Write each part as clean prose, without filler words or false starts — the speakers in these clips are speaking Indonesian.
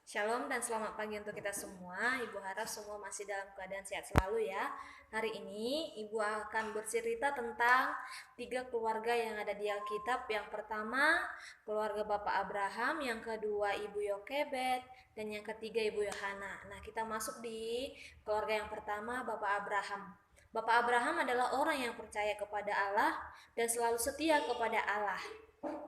Shalom dan selamat pagi untuk kita semua. Ibu harap semua masih dalam keadaan sehat selalu ya. Hari ini Ibu akan bercerita tentang 3 keluarga yang ada di Alkitab. Yang pertama, keluarga Bapak Abraham, yang kedua Ibu Yokebed, dan yang ketiga Ibu Yohana. Nah, kita masuk di keluarga yang pertama, Bapak Abraham. Bapak Abraham adalah orang yang percaya kepada Allah dan selalu setia kepada Allah.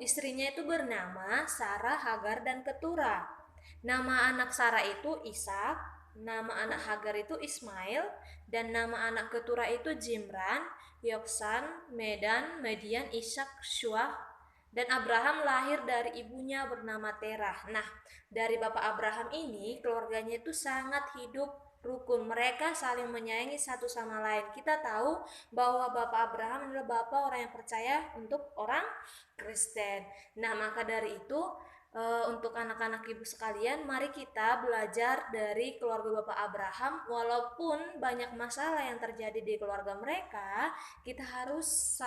Istrinya itu bernama Sarah, Hagar, dan Keturah. Nama anak Sarah itu Ishak, nama anak Hagar itu Ismail, dan nama anak Keturah itu Jimran, Yoksan, Medan, Median, Ishak, Syuah, dan Abraham lahir dari ibunya bernama Terah. Nah, dari bapak Abraham ini, keluarganya itu sangat hidup rukun. Mereka saling menyayangi satu sama lain. Kita tahu bahwa bapak Abraham adalah bapak orang yang percaya untuk orang Kristen. Nah, maka dari itu untuk anak-anak ibu sekalian, mari kita belajar dari keluarga Bapak Abraham. Walaupun banyak masalah yang terjadi di keluarga mereka, kita harus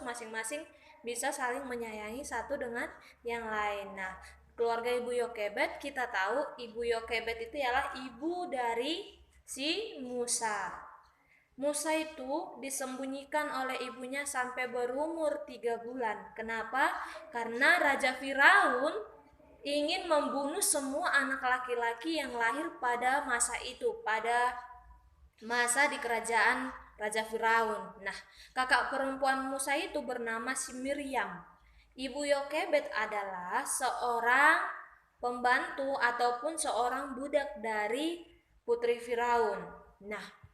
masing-masing bisa saling menyayangi satu dengan yang lain. Nah, keluarga Ibu Yokebed, kita tahu Ibu Yokebed itu ialah ibu dari si Musa. Musa itu disembunyikan oleh ibunya sampai berumur 3 bulan. Kenapa? Karena Raja Firaun ingin membunuh semua anak laki-laki yang lahir pada masa itu, pada masa di kerajaan Raja Firaun. Nah, kakak perempuan Musa itu bernama si Miriam. Ibu Yokebed adalah seorang pembantu ataupun seorang budak dari putri Firaun. Nah,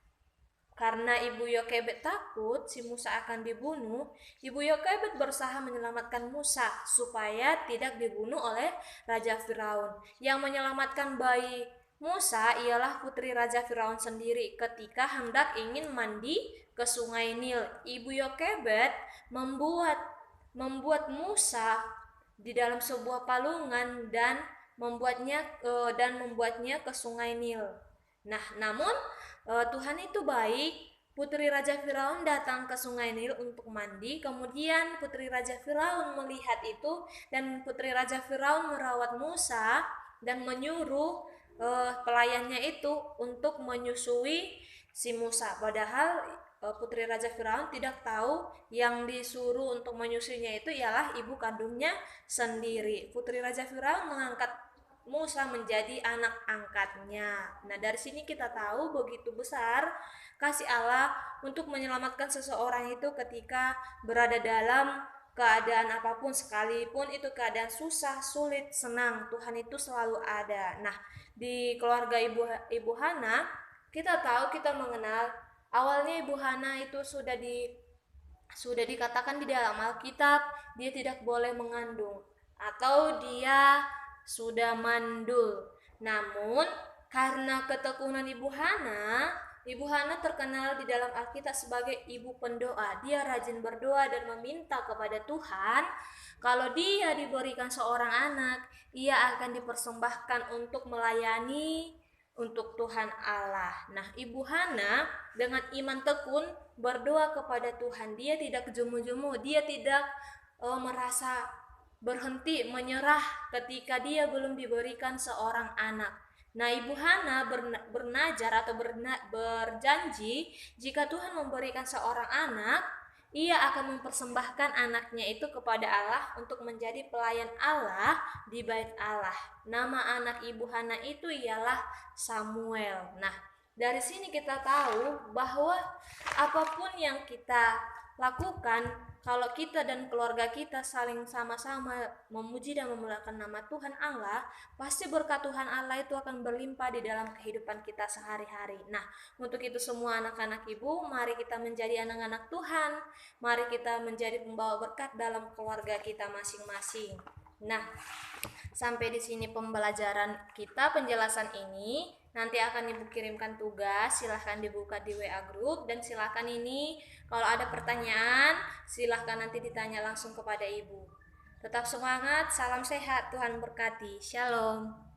karena Ibu Yokebed takut si Musa akan dibunuh, Ibu Yokebed berusaha menyelamatkan Musa supaya tidak dibunuh oleh Raja Firaun. Yang menyelamatkan bayi Musa ialah putri Raja Firaun sendiri ketika hendak ingin mandi ke Sungai Nil. Ibu Yokebed membuat Musa di dalam sebuah palungan dan membuatnya ke Sungai Nil. Nah, namun Tuhan itu baik. Putri Raja Firaun datang ke Sungai Nil untuk mandi. Kemudian putri Raja Firaun melihat itu dan putri Raja Firaun merawat Musa dan menyuruh pelayannya itu untuk menyusui si Musa. Padahal putri Raja Firaun tidak tahu yang disuruh untuk menyusuinya itu ialah ibu kandungnya sendiri. Putri Raja Firaun mengangkat Musa menjadi anak angkatnya. Nah, dari sini kita tahu begitu besar kasih Allah untuk menyelamatkan seseorang itu ketika berada dalam keadaan apapun, sekalipun itu keadaan susah, sulit, senang, Tuhan itu selalu ada. Nah, di keluarga Ibu Hana, kita tahu, kita mengenal awalnya Ibu Hana itu sudah dikatakan di dalam Alkitab dia tidak boleh mengandung atau dia sudah mandul. Namun karena ketekunan Ibu Hana terkenal di dalam Alkitab sebagai ibu pendoa. Dia rajin berdoa dan meminta kepada Tuhan kalau dia diberikan seorang anak, ia akan dipersembahkan untuk melayani untuk Tuhan Allah. Nah, Ibu Hana dengan iman tekun berdoa kepada Tuhan. Dia tidak jemu-jemu, dia tidak merasa berhenti menyerah ketika dia belum diberikan seorang anak. Nah, Ibu Hana bernajar atau berjanji jika Tuhan memberikan seorang anak, ia akan mempersembahkan anaknya itu kepada Allah untuk menjadi pelayan Allah di bait Allah. Nama anak Ibu Hana itu ialah Samuel. Nah, dari sini kita tahu bahwa apapun yang kita lakukan, kalau kita dan keluarga kita saling sama-sama memuji dan memuliakan nama Tuhan Allah, pasti berkat Tuhan Allah itu akan berlimpah di dalam kehidupan kita sehari-hari. Nah, untuk itu semua anak-anak ibu, mari kita menjadi anak-anak Tuhan. Mari kita menjadi pembawa berkat dalam keluarga kita masing-masing. Nah, sampai di sini pembelajaran kita, penjelasan ini. Nanti akan Ibu kirimkan tugas, silahkan dibuka di WA Group, dan silahkan ini kalau ada pertanyaan, silahkan nanti ditanya langsung kepada Ibu. Tetap semangat, salam sehat, Tuhan berkati. Shalom.